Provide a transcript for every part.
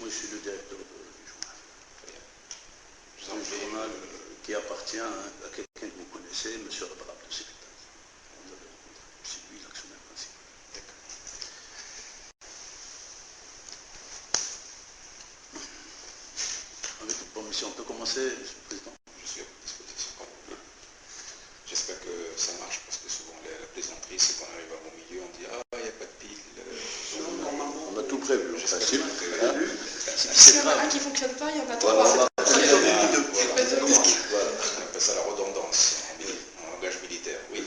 je suis le directeur du journal. Un journal qui appartient à quelqu'un que vous connaissez, M. Rabat de Secrétaire. C'est lui l'actionnaire principal. Avec votre permission, on peut commencer, M. le Président? Je suis à votre disposition quand vous voulez. J'espère que ça marche parce que souvent la plaisanterie, c'est qu'on arrive au milieu, on dit ah, il n'y a pas de pile. On a tout prévu. J'espère S'il y en a un qui ne fonctionne pas, il y en a trois. Voilà. On appelle ça la redondance en langage militaire, oui.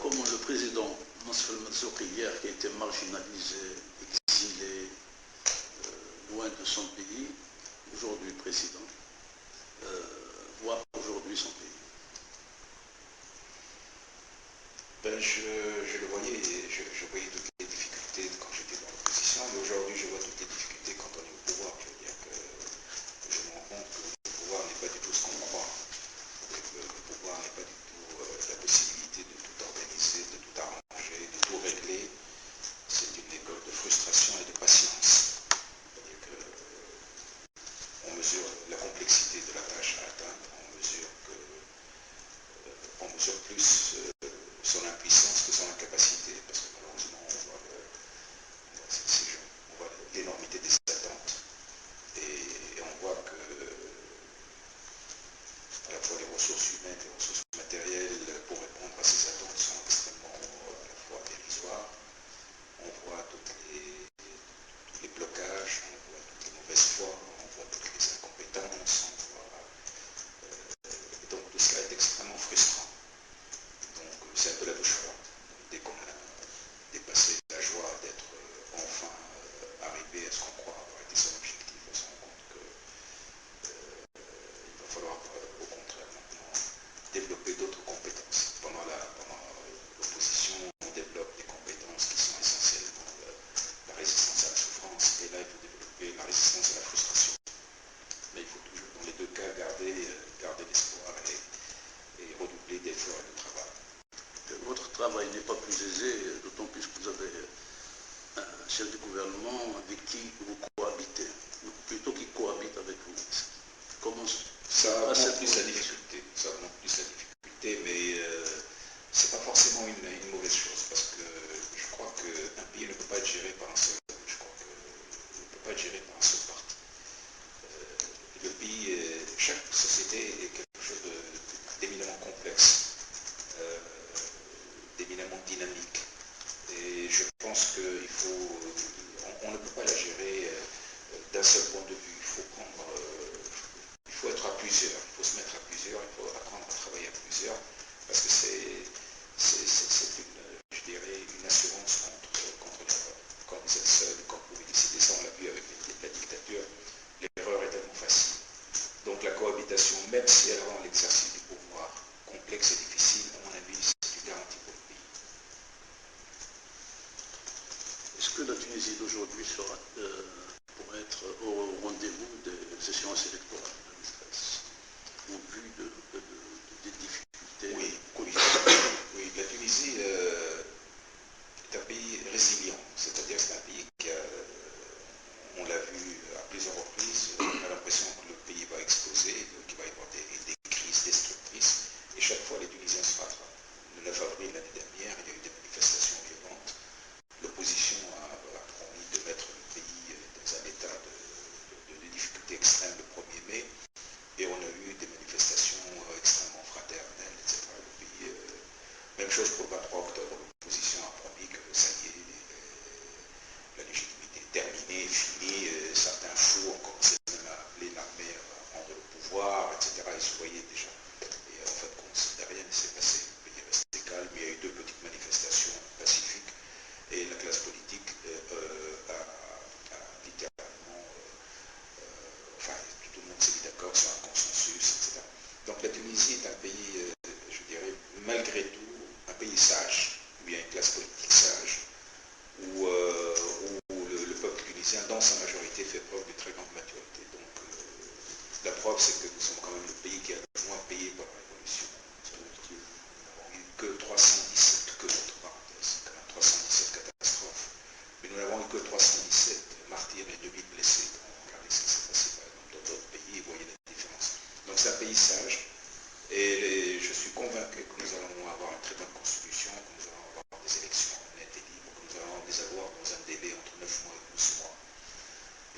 Comme le président Nasser Mazzouki hier, qui a été marginalisé, exilé, loin de son pays, aujourd'hui président, voit aujourd'hui son pays. Je le voyais, je voyais toutes les difficultés quand j'étais dans l'opposition, mais aujourd'hui je vois toutes les difficultés quand on est au pouvoir. Je veux dire que je me rends compte que le pouvoir n'est pas du tout ce qu'on croit. Le pouvoir n'est pas du tout la possibilité de tout organiser, de tout arranger, de tout régler. C'est une école de frustration et de patience. C'est-à-dire qu'on mesure la complexité de la tâche à atteindre, on mesure plus son impuissance que son incapacité, parce que malheureusement on voit l'énormité des attentes et on voit que à la fois les ressources humaines, les ressources matérielles pour répondre à ces attentes sont extrêmement à la fois dérisoires. On voit tous les blocages, on voit toutes les mauvaises foi, on voit toutes les incompétences, et donc tout cela est extrêmement frustrant. Donc c'est un peu la douche froide. Dès qu'on a dépassé la joie d'être enfin arrivé à ce qu'on croit avoir été son objectif, on se rend compte qu'il va falloir au contraire maintenant développer d'autres compétences. Pendant l'opposition, on développe des compétences qui sont essentiellement la résistance à la souffrance, et là il faut développer la résistance à la frustration. Mais il faut toujours dans les deux cas garder l'espoir et redoubler d'efforts et de travail. Votre travail n'est pas plus aisé, d'autant plus que vous avez un chef de gouvernement avec qui vous cohabitez, ou plutôt qui cohabite avec vous. Comment ça augmente plus la difficulté, mais c'est pas forcément une mauvaise chose, parce que je crois qu'un pays ne peut pas être géré par un seul homme, je crois qu'il ne peut pas être géré par un seul parti. Le pays, chaque société est quelque chose d'éminemment complexe, d'éminemment dynamique. Et je pense qu'on ne peut pas la gérer d'un seul point de vue. Il faut être à plusieurs, il faut se mettre à plusieurs, il faut apprendre à travailler à plusieurs, parce que c'est une assurance contre l'erreur. Quand vous êtes seul, quand vous pouvez décider ça, on l'a vu avec la dictature, l'erreur est tellement facile. Donc la cohabitation, même si elle rend l'exercice du pouvoir complexe et difficile, à mon avis, c'est une garantie pour le pays. Est-ce que la Tunisie d'aujourd'hui pourrait être au rendez-vous des échéances électorales de 2013, au vu des difficultés? Oui, la Tunisie est un pays résilient, c'est-à-dire c'est un pays on l'a vu à plusieurs reprises, on a l'impression que le pays va exploser, qu'il va y avoir des crises destructrices, et chaque fois les Tunisiens se rattrapent. Le 9 avril l'année dernière, il y a eu des manifestations violentes. L'opposition a promis de mettre le pays dans un état de difficulté extrême le 1er mai, et on a eu des manifestations extrêmement fraternelles, etc. Le pays, même chose pour le 23 octobre, l'opposition a promis que ça y est, la légitimité est terminée, finie, certains fous ont commencé même à appeler l'armée à prendre le pouvoir, etc. Ils se voyaient déjà. Et en fin de compte, rien ne s'est passé. Le pays est resté calme, il y a eu 2 petites manifestations pacifiques, et la classe politique a littéralement, tout le monde s'est mis d'accord sur un consensus, etc. Donc la Tunisie est un pays, je dirais, malgré tout, un pays sage, où il y a une classe politique sage, où le peuple tunisien, dans sa majorité, fait preuve de très grande maturité. Donc la preuve, c'est que nous sommes quand même le pays qui a le moins payé par la révolution. Nous n'avons eu que 317 catastrophes, mais nous n'avons eu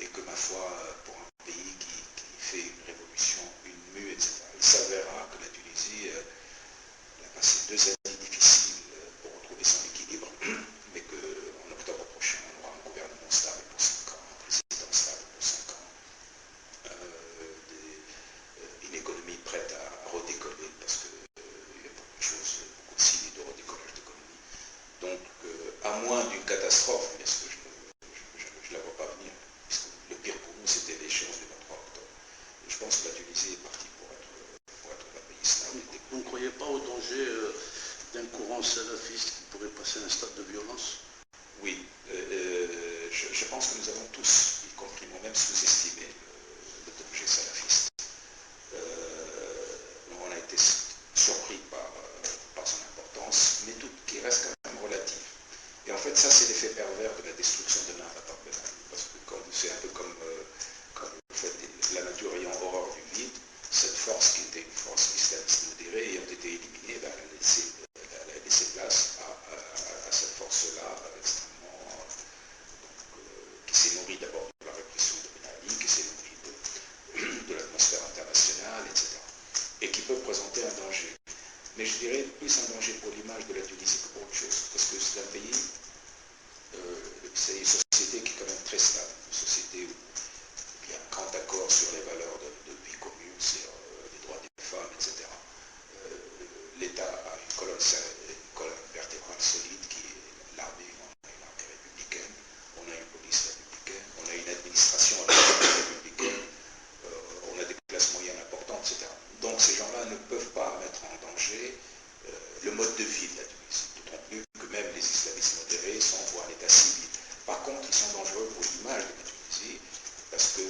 et que, ma foi, pour un pays qui fait une révolution, une mue, etc., il s'avérera que la Tunisie a passé 2 années difficiles pour retrouver son équilibre, mais qu'en octobre prochain, on aura un gouvernement stable pour 5 ans, un président stable pour 5 ans, une économie prête à redécoller, parce qu'il y a beaucoup de choses, beaucoup de signes de redécollage d'économie. Donc, à moins d'une catastrophe, mais ce que je ne la vois pas venir, puisque le pire pour nous, c'était l'échéance du 23 octobre. Et je pense que la Tunisie est partie pour être un pays stable. Vous ne croyez pas au danger d'un courant salafiste qui pourrait passer à un stade de violence? Oui, je pense que nous avons tous, y compris moi-même, sous-estimé le danger salafiste. On a été surpris par son importance, mais tout qui reste quand même relatif. Et en fait, ça, c'est l'effet pervers de la destruction de Nahdata al-Banna. Parce que c'est un peu comme le fait la nature ayant horreur du vide, cette force qui était une force islamiste modérée ayant été éliminée, elle a laissé place à cette force-là extrêmement qui s'est nourrie d'abord de la répression de Ben Ali, qui s'est nourrie de l'atmosphère internationale, etc. Et qui peut présenter un danger. Mais je dirais plus un danger pour l'image de la Tunisie que pour autre chose, parce que c'est un pays, c'est une société qui est quand même très stable, une société où il y a un grand accord sur les valeurs de vie commune, sur les droits des femmes, etc. L'État a une colonne vertébrale solide qui est l'armée, on a une armée républicaine, on a une police républicaine, on a une administration républicaine, on a des classes moyennes importantes, etc. Donc ces gens-là ne peuvent pas mettre en danger le mode de vie de la Tunisie, d'autant plus que même les islamistes modérés sont pour un État civil. Par contre, ils sont dangereux pour l'image de la Tunisie, parce que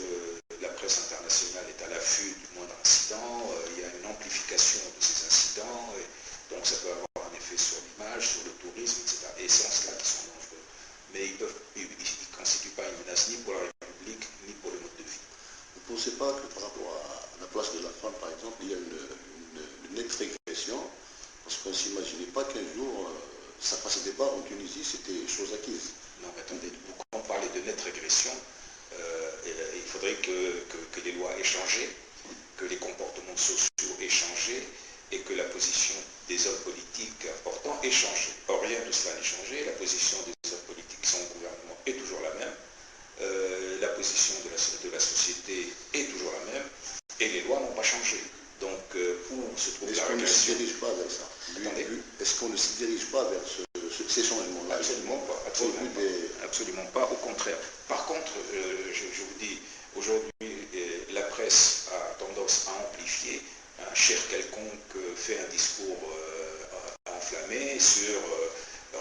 la presse internationale est à l'affût du moindre incident, il y a une amplification de ces incidents, et donc ça peut avoir un effet sur l'image, sur le tourisme, etc. Et c'est en cela qu'ils sont dangereux. Mais ils ne constituent pas une menace ni pour la République, ni pour le mode de vie. Vous ne pensez pas que par rapport à la place de la femme, par exemple, il y a une nette régression? Parce qu'on ne s'imaginait pas qu'un jour, ça fasse débat en Tunisie, c'était chose acquise. Non, mais attendez, quand on parlait de nette régression, il faudrait que les lois aient changé, que les comportements sociaux aient changé, et que la position des hommes politiques importants ait changé. Or, rien de cela n'est changé, la position des hommes politiques qui sont au gouvernement est toujours la même, la position de la société est toujours la même, et les lois n'ont pas changé. Donc, où se trouve la régression? Est-ce qu'on ne se dirige pas vers ça? Est-ce qu'on ne se dirige pas vers ces changements-là? Absolument pas. Absolument pas, au contraire. Par contre, je vous dis, aujourd'hui, la presse a tendance à amplifier. Un chef quelconque fait un discours enflammé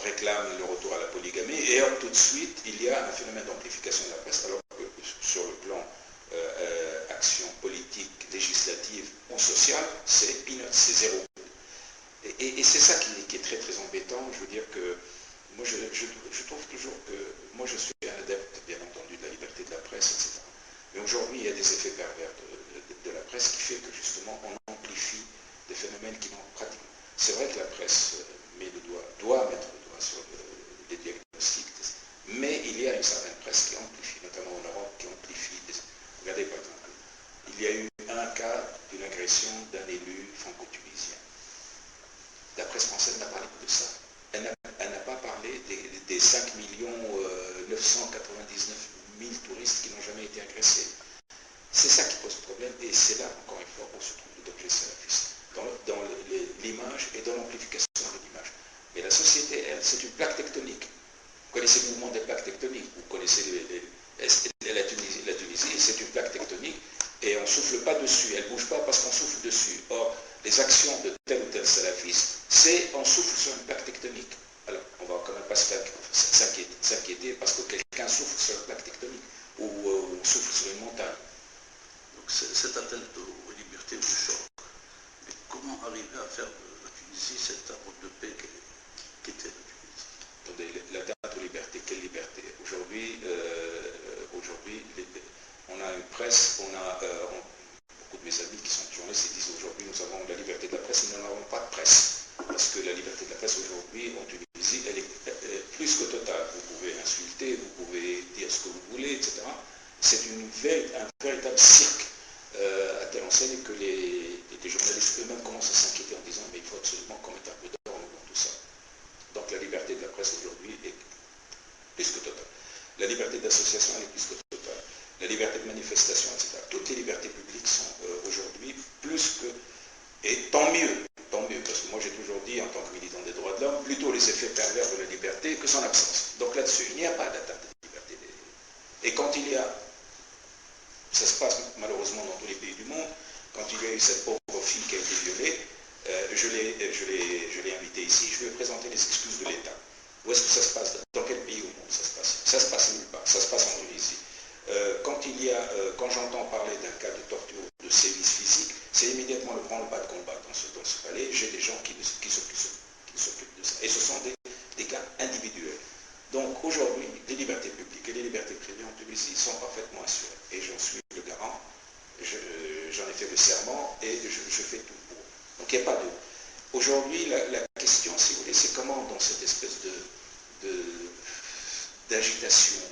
réclame le retour à la polygamie, et hop, tout de suite, il y a un phénomène d'amplification de la presse, alors que sur le plan action politique, législative ou sociale, c'est peanuts, c'est zéro. Et c'est ça qui est très très embêtant. Je veux dire que moi je trouve toujours que moi je suis un adepte bien entendu de la liberté de la presse, etc. Mais aujourd'hui il y a des effets pervers de la presse qui fait que justement on amplifie des phénomènes qui n'ont pratiquement. C'est vrai que la presse doit mettre le doigt sur les diagnostics, mais il y a une certaine presse qui amplifie, notamment en Europe, qui amplifie. Regardez par exemple, il y a eu un cas d'une agression d'un élu franco-tunisien. La presse française n'a parlé que de ça. Elle n'a pas parlé des 5 999 000 touristes qui n'ont jamais été agressés. C'est ça qui pose problème, et c'est là, encore une fois, où se trouve le danger salafiste, dans l'image et dans l'amplification de l'image. Mais la société, elle, c'est une plaque tectonique. Vous connaissez le mouvement des plaques tectoniques, vous connaissez la Tunisie, c'est une plaque tectonique, et on ne souffle pas dessus, elle ne bouge pas parce qu'on souffle dessus. Or, les actions de tel ou tel salafiste, c'est on souffle sur une plaque tectonique. Alors, on ne va quand même pas s'inquiéter parce que quelqu'un souffle sur une plaque tectonique ou souffle sur une montagne. Donc, cette atteinte aux libertés vous choque. Mais comment arriver à faire de la Tunisie cette arbre de paix qu'était la Tunisie? Attendez, l'atteinte aux libertés, quelle liberté? Aujourd'hui, on a une presse, beaucoup de mes amis qui sont journalistes disent aujourd'hui nous avons la liberté de la presse, mais nous n'avons pas de presse. Parce que la liberté de la presse aujourd'hui en Tunisie, elle est plus que totale. Vous pouvez insulter, vous pouvez dire ce que vous voulez, etc. c'est un véritable cirque, à telle enseigne que les journalistes eux-mêmes commencent à s'inquiéter en disant mais il faut absolument qu'on mette un peu d'ordre dans tout ça. Donc la liberté de la presse aujourd'hui est plus que totale. La liberté d'association elle est plus que totale. La liberté de manifestation, etc. Toutes les libertés publiques sont aujourd'hui plus que... Et tant mieux, parce que moi j'ai toujours dit en tant que militant des droits de l'homme, plutôt les effets pervers de la liberté que son absence. Donc là-dessus, il n'y a pas d'atteinte à la liberté. Et quand il y a, ça se passe malheureusement dans tous les pays du monde, quand il y a eu cette pauvre fille qui a été violée, je l'ai invitée ici, je lui ai présenté les excuses de l'État. Où est-ce que ça se passe? Dans quel pays au monde ça se passe? Ça se passe nulle part, ça se passe en Tunisie. Quand j'entends parler d'un cas de torture ou de sévices physiques, c'est immédiatement le branle-bas de combat dans ce palais. J'ai des gens qui s'occupent de ça. Et ce sont des cas individuels. Donc aujourd'hui, les libertés publiques et les libertés privées en Tunisie sont parfaitement assurées. Et j'en suis le garant. J'en ai fait le serment et je fais tout pour. Donc il n'y a pas de... Aujourd'hui, la question, si vous voulez, c'est comment dans cette espèce d'agitation,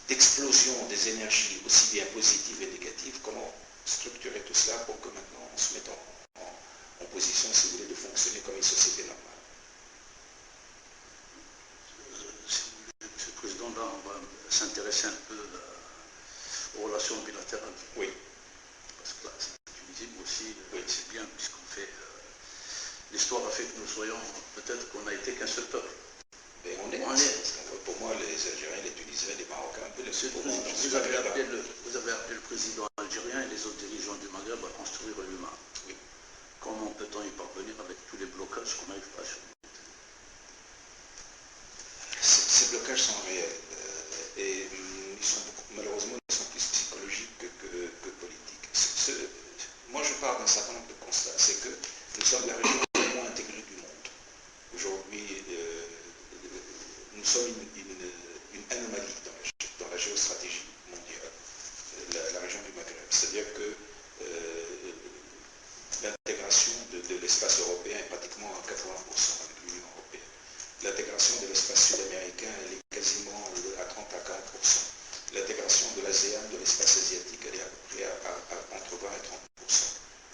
d'explosion des énergies aussi bien positives et négatives, comment structurer tout cela pour que maintenant on se mette en position, si vous voulez, de fonctionner comme une société normale. Si vous voulez, Monsieur le Président, là on va s'intéresser un peu aux relations bilatérales. Oui. Parce que là, c'est Tunisie, mais aussi, oui, c'est bien, puisqu'on fait... l'histoire a fait que nous soyons, peut-être qu'on n'a été qu'un seul peuple. Pour moi, les Algériens, les Tunisiens, les Marocains, un peu les vous avez appelé le président algérien et les autres dirigeants du Maghreb à construire l'humain. Oui. Comment peut-on y parvenir avec tous les blocages qu'on n'arrive pas à surmonter? Ces blocages sont réels. Et malheureusement, ils sont plus psychologiques que politiques. Moi, je pars d'un certain nombre de constats. C'est que nous sommes la région la moins intégrée du monde. Aujourd'hui, nous sommes une anomalie dans la géostratégie mondiale, la région du Maghreb. C'est-à-dire que l'intégration de l'espace européen est pratiquement à 80% avec l'Union européenne. L'intégration de l'espace sud-américain, elle est quasiment à 30 à 40%. L'intégration de l'ASEAN, de l'espace asiatique, elle est à peu près entre 20 et 30%.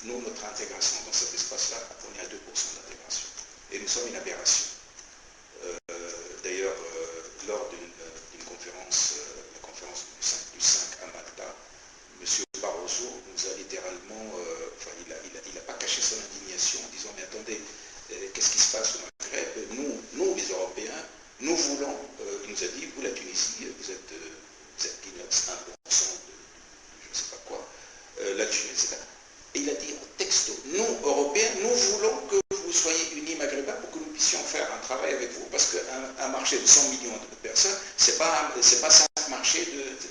Nous, notre intégration dans cet espace-là, on est à 2% d'intégration. Et nous sommes une aberration. D'ailleurs, lors d'une conférence, la conférence du 5+5 à Malta, M. Barroso nous a littéralement, il n'a pas caché son indignation en disant mais attendez, qu'est-ce qui se passe au Maghreb? Nous, les Européens, nous voulons, il nous a dit, vous la Tunisie, vous êtes peanuts, 1% de je ne sais pas quoi, l'Algérie, etc. Et il a dit en texto, nous, Européens, nous voulons que vous soyez unis maghrébins pour que nous puissions faire un travail avec vous. Parce qu'un marché de 100 millions de personnes, ce n'est pas 5 marchés, etc.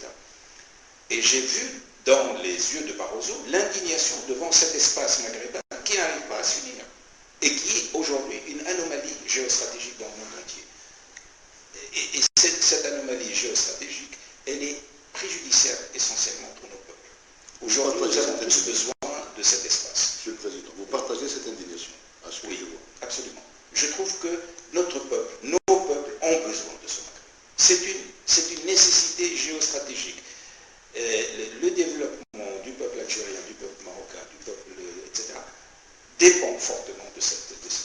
Et j'ai vu dans les yeux de Barroso l'indignation devant cet espace maghrébin qui n'arrive pas à s'unir. Et qui est aujourd'hui une anomalie géostratégique dans le monde entier. Et cette anomalie géostratégique, elle est préjudiciable essentiellement pour nos peuples. Aujourd'hui, nous avons tous besoin de cet espace. Monsieur le Président, vous partagez cette indignation à ce que oui, je vois. Absolument. Je trouve que notre peuple, nos peuples ont besoin de ce Maghreb. C'est une nécessité géostratégique. Le développement du peuple algérien, du peuple marocain, du peuple, etc., dépend fortement de cette unité.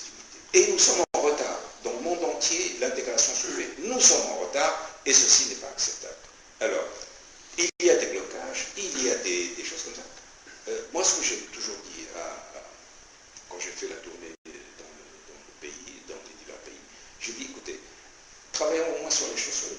Et nous sommes en retard. Dans le monde entier, l'intégration se fait. Nous sommes en retard et ceci n'est pas acceptable. Alors, il y a des blocages, il y a des choses comme ça. Moi, ce que j'ai toujours dit quand j'ai fait la tournée dans le pays, dans les divers pays, j'ai dit, écoutez, travaillons au moins sur les choses sur